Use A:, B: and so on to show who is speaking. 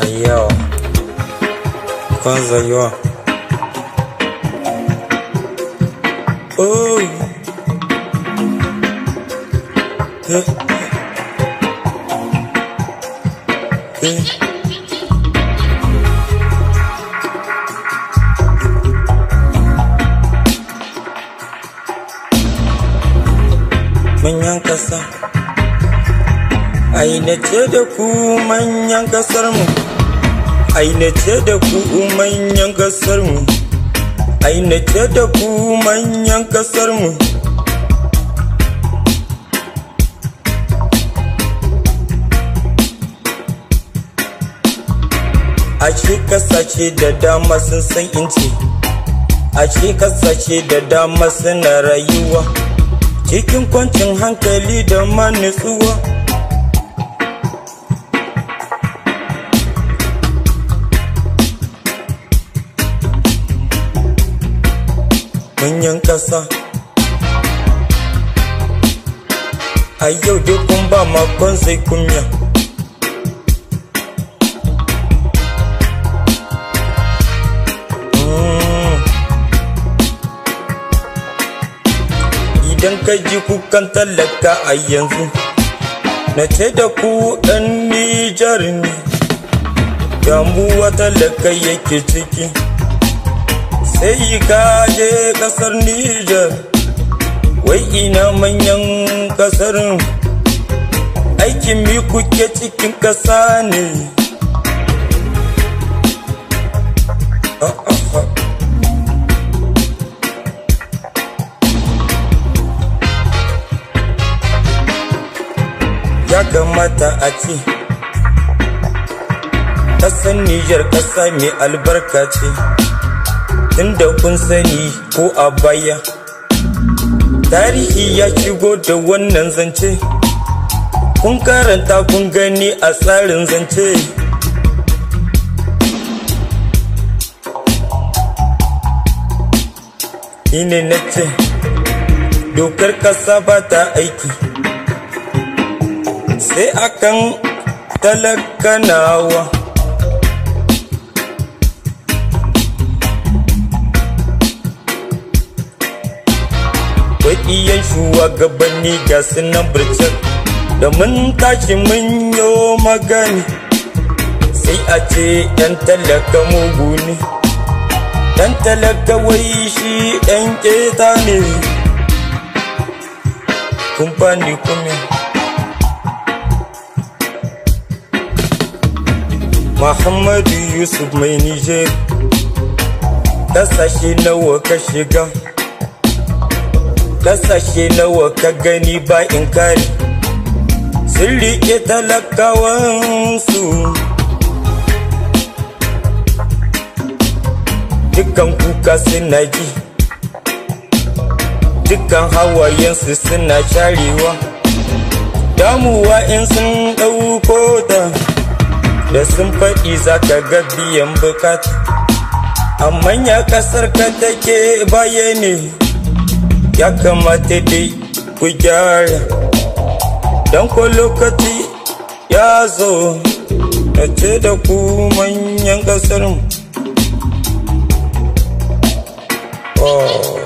A: Ayo, kwanza yo. Oh, eh, eh. Manyan kasa, ai na ce da ku manyan kasar mu. Ai na ce da ku manyan kasar mu. Ai na ce da ku manyan kasar mu. Ashe kasashe da dama sun san inci. Ashe kasashe da dama suna rayuwa cikin kwancin hankali da manitsuwa. Manyan ƙasa a yau dai kun ba makon sai kunya. Idan ka ji kukan talaka a yanzu, na ce da ku ɗan Nijar ne, damuwa talaka yake ciki. Sai ka je ƙasar Nijar, wai ina manyan ƙasar, aikin mi kuke cikin ƙasa ne. Ya kamata a ce ƙasar Nijar ƙasa mai albarka ce, tunda kun sani ko a baya tarihi ya shigo da wannan zance. Kun karanta kun gani a tsarin zance. Ine na ce dokar ƙasa ba ta aiki sai akan talakanawa. Waɗiyan shugabanni ga sunan bircik, da mun tashi mun yo magani sai a ce ɗan talaka mugu ne, ɗan talaka wai shi ɗan ƙeta ne. Kumfani kuma Muhammadu Yusuf mai Nijar, ƙasashe nawa ka shiga, ƙasashe nawa ka gani ba in kari, sun riƙe talakawansu. Dukkan kuka suna ji, dukkan hawayensu suna sharewa, damuwa in sun ɗauko ta, da sun faɗi za ka ga biyan bukata. Amma ya ƙasar ka take baya ne, ya kamata dai ku gyara, don ko lokaci ya zo na ce da ku manyan ƙasar mu. Oh.